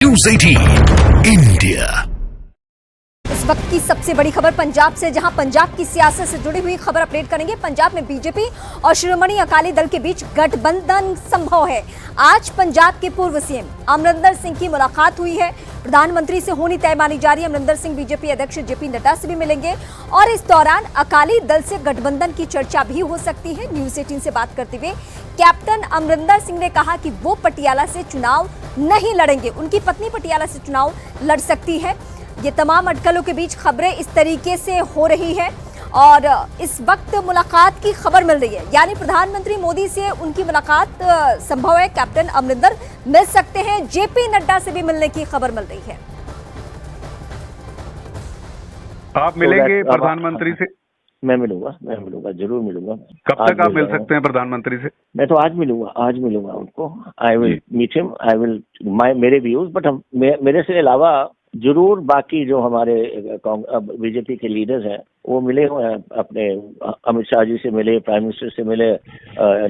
News 18 India. इस वक्त की सबसे बड़ी खबर पंजाब से, जहां पंजाब की सियासत से जुड़ी हुई खबर अपडेट करेंगे। पंजाब में बीजेपी और शिरोमणि अकाली दल के बीच गठबंधन संभव है। आज पंजाब के पूर्व सीएम अमरिंदर सिंह की मुलाकात हुई है। प्रधानमंत्री से होनी तय मानी जा रही है। अमरिंदर सिंह बीजेपी अध्यक्ष जेपी नड्डा से भी मिलेंगे और इस दौरान अकाली दल से गठबंधन की चर्चा भी हो सकती है। न्यूज़ 18 से बात करते हुए कैप्टन अमरिंदर सिंह ने कहा कि वो पटियाला से चुनाव नहीं लड़ेंगे, उनकी पत्नी पटियाला से चुनाव लड़ सकती है। ये तमाम अटकलों के बीच खबरें इस तरीके से हो रही है और इस वक्त मुलाकात की खबर मिल रही है, यानी प्रधानमंत्री मोदी से उनकी मुलाकात संभव है। कैप्टन अमरिंदर मिल सकते हैं, जेपी नड्डा से भी मिलने की खबर मिल रही है। आप मिलेंगे प्रधानमंत्री से? मैं मिलूंगा, जरूर मिलूंगा। कब तक आप मिल सकते हैं प्रधानमंत्री से? मैं तो आज मिलूंगा उनको। I will meet him, I will मेरे व्यूज, बट हम मेरे से अलावा जरूर बाकी जो हमारे बीजेपी के लीडर्स हैं वो मिले हुए हैं। अपने अमित शाह जी से मिले, प्राइम मिनिस्टर से मिले,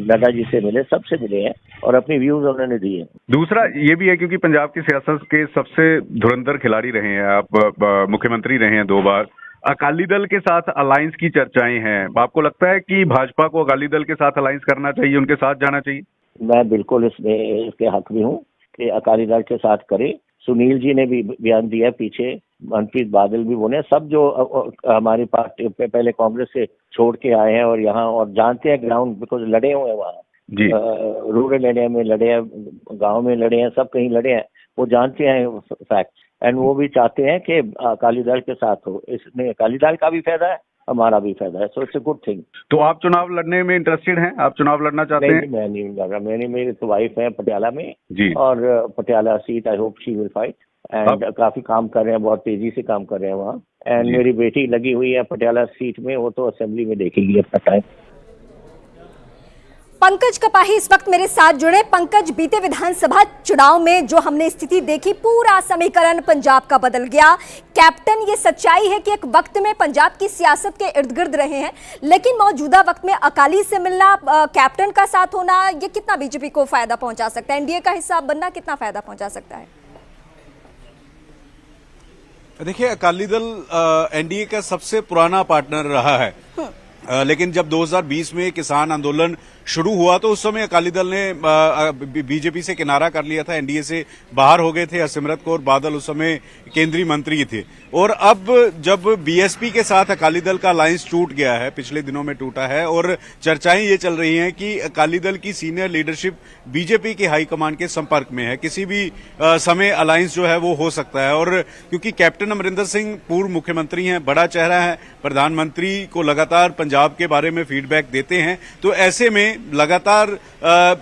नड्डा जी से मिले, सबसे मिले हैं और अपने व्यूज उन्होंने दिए। दूसरा ये भी है क्योंकि पंजाब की सियासत के सबसे धुरंधर खिलाड़ी रहे हैं आप, मुख्यमंत्री रहे हैं 2 बार। अकाली दल के साथ अलायंस की चर्चाएं हैं। आपको लगता है कि भाजपा को अकाली दल के साथ अलायंस करना चाहिए, उनके साथ जाना चाहिए? मैं बिल्कुल इसके हक में हूँ कि अकाली दल के साथ करें। सुनील जी ने भी बयान दिया, पीछे मनप्रीत बादल भी बोले, सब जो हमारी पार्टी पहले कांग्रेस से छोड़ के आए हैं और यहाँ और जानते हैं ग्राउंड, बिकॉज लड़े हुए हैं वहाँ, रूरल एरिया में लड़े हैं, गांव में लड़े हैं, सब कहीं लड़े हैं, वो जानते हैं फैक्ट। एंड वो भी चाहते हैं कि अकाली दल के साथ हो। इसमें अकाली दल का भी फायदा है, हमारा भी फायदा है, so it's a good thing. तो आप चुनाव लड़ने में इंटरेस्टेड हैं? आप चुनाव लड़ना चाहते हैं? मैं नहीं लड़ रहा। मेरी तो वाइफ है पटियाला में जी, और Patiala seat I hope she will fight and काफी काम कर रहे हैं, बहुत तेजी से काम कर रहे हैं वहाँ। एंड मेरी बेटी लगी हुई है पटियाला सीट में, वो तो असेंबली में देखेगी अपना टाइम। पंकज कपाही इस वक्त मेरे साथ जुड़े। पंकज, बीते विधानसभा चुनाव में जो हमने स्थिति देखी, पूरा समीकरण पंजाब का बदल गया। कैप्टन, ये सच्चाई है कि एक वक्त में पंजाब की सियासत के इर्द गिर्द रहे हैं, लेकिन मौजूदा वक्त में अकाली से मिलना, कैप्टन का साथ होना, ये कितना बीजेपी को फायदा पहुंचा सकता है? एनडीए का हिस्सा बनना कितना फायदा पहुंचा सकता है? देखिए, अकाली दल एनडीए का सबसे पुराना पार्टनर रहा है, लेकिन जब 2020 में किसान आंदोलन शुरू हुआ तो उस समय अकाली दल ने बीजेपी से किनारा कर लिया था, एनडीए से बाहर हो गए थे। हरसिमरत कौर बादल उस समय केंद्रीय मंत्री थे और अब जब बीएसपी के साथ अकाली दल का अलायंस टूट गया है, पिछले दिनों में टूटा है और चर्चाएं ये चल रही हैं कि अकाली दल की सीनियर लीडरशिप बीजेपी के हाईकमान के संपर्क में है, किसी भी समय अलायंस जो है वो हो सकता है। और क्योंकि कैप्टन अमरिंदर सिंह पूर्व मुख्यमंत्री हैं, बड़ा चेहरा है, प्रधानमंत्री को लगातार पंजाब के बारे में फीडबैक देते हैं, तो ऐसे में लगातार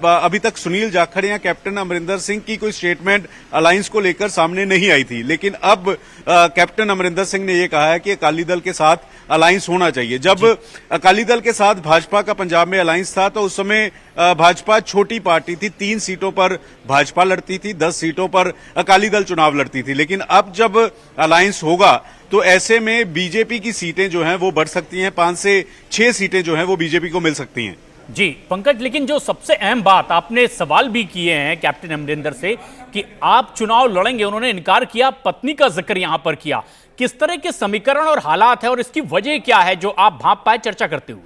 अभी तक सुनील जाखड़ या कैप्टन अमरिंदर सिंह की कोई स्टेटमेंट अलायंस को लेकर सामने नहीं आई थी, लेकिन अब कैप्टन अमरिंदर सिंह ने यह कहा है कि अकाली दल के साथ अलायंस होना चाहिए। जब अकाली दल के साथ भाजपा का पंजाब में अलायंस था तो उस समय भाजपा छोटी पार्टी थी, 3 सीटों पर भाजपा लड़ती थी, 10 सीटों पर अकाली दल चुनाव लड़ती थी। लेकिन अब जब अलायंस होगा तो ऐसे में बीजेपी की सीटें जो हैं वो बढ़ सकती हैं, 5 से 6 सीटें जो हैं वो बीजेपी को मिल सकती हैं। जी पंकज, लेकिन जो सबसे अहम बात, आपने सवाल भी किए हैं कैप्टन अमरिंदर से कि आप चुनाव लड़ेंगे, उन्होंने इनकार किया, पत्नी का जिक्र यहां पर किया। किस तरह के समीकरण और हालात है और इसकी वजह क्या है जो आप भांप पाए चर्चा करते हुए?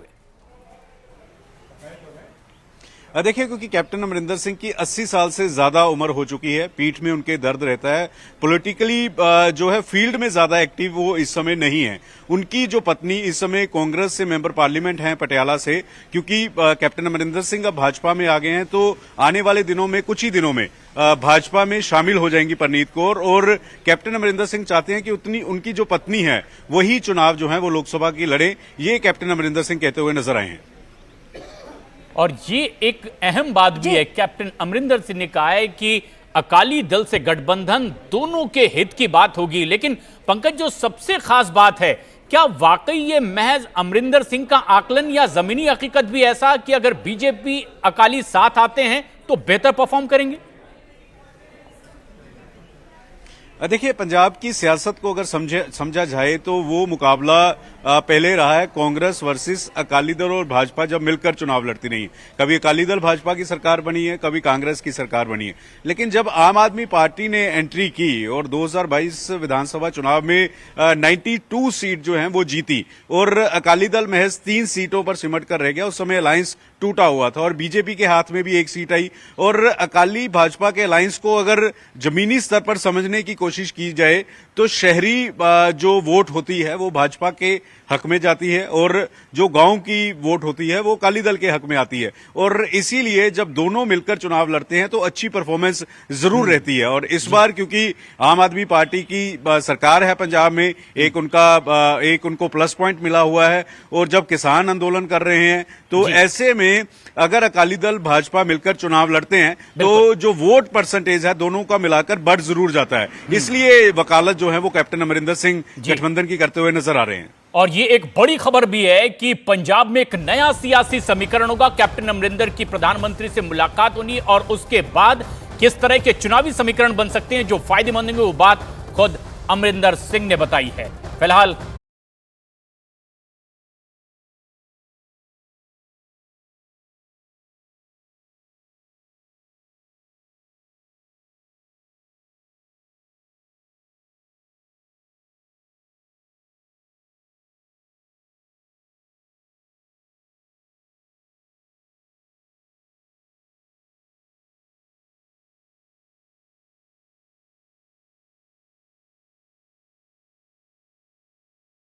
देखिए, क्योंकि कैप्टन अमरिंदर सिंह की 80 साल से ज्यादा उम्र हो चुकी है, पीठ में उनके दर्द रहता है, पॉलिटिकली जो है फील्ड में ज्यादा एक्टिव वो इस समय नहीं है। उनकी जो पत्नी इस समय कांग्रेस से मेंबर पार्लियामेंट हैं पटियाला से, क्योंकि कैप्टन अमरिंदर सिंह अब भाजपा में आ गए हैं तो आने वाले दिनों में, कुछ ही दिनों में भाजपा में शामिल हो जाएंगी परनीत कौर, और कैप्टन अमरिंदर सिंह चाहते हैं कि उनकी जो पत्नी है वही चुनाव जो है वो लोकसभा की लड़े, ये कैप्टन अमरिंदर सिंह कहते हुए नजर आए हैं। और ये एक अहम बात भी है, कैप्टन अमरिंदर सिंह ने कहा है कि अकाली दल से गठबंधन दोनों के हित की बात होगी। लेकिन पंकज, जो सबसे खास बात है, क्या वाकई ये महज अमरिंदर सिंह का आकलन या जमीनी हकीकत भी ऐसा कि अगर बीजेपी अकाली साथ आते हैं तो बेहतर परफॉर्म करेंगे? देखिए, पंजाब की सियासत को अगर समझा जाए तो वो मुकाबला पहले रहा है कांग्रेस वर्सेस अकाली दल और भाजपा जब मिलकर चुनाव लड़ती रही। कभी अकाली दल भाजपा की सरकार बनी है, कभी कांग्रेस की सरकार बनी है। लेकिन जब आम आदमी पार्टी ने एंट्री की और 2022 विधानसभा चुनाव में 92 सीट जो हैं वो जीती और अकाली दल महज 3 सीटों पर सिमट कर रह गया। उस समय अलायंस टूटा हुआ था और बीजेपी के हाथ में भी 1 सीट आई। और अकाली भाजपा के अलायंस को अगर जमीनी स्तर पर समझने की कोशिश की जाए तो शहरी जो वोट होती है वो भाजपा के हक में जाती है और जो गांव की वोट होती है वो अकाली दल के हक में आती है। और इसीलिए जब दोनों मिलकर चुनाव लड़ते हैं तो अच्छी परफॉर्मेंस जरूर रहती है। और इस बार क्योंकि आम आदमी पार्टी की सरकार है पंजाब में, एक उनको प्लस पॉइंट मिला हुआ है। और जब किसान आंदोलन कर रहे हैं तो ऐसे में अगर अकाली दल भाजपा मिलकर चुनाव लड़ते हैं तो जो वोट परसेंटेज है दोनों का मिलाकर बढ़ जरूर जाता है। इसलिए वकालत जो है वो कैप्टन अमरिंदर सिंह गठबंधन की करते हुए नजर आ रहे हैं। और ये एक बड़ी खबर भी है कि पंजाब में एक नया सियासी समीकरण होगा। कैप्टन अमरिंदर की प्रधानमंत्री से मुलाकात होनी और उसके बाद किस तरह के चुनावी समीकरण बन सकते हैं जो फायदेमंद होंगे, वो बात खुद अमरिंदर सिंह ने बताई है। फिलहाल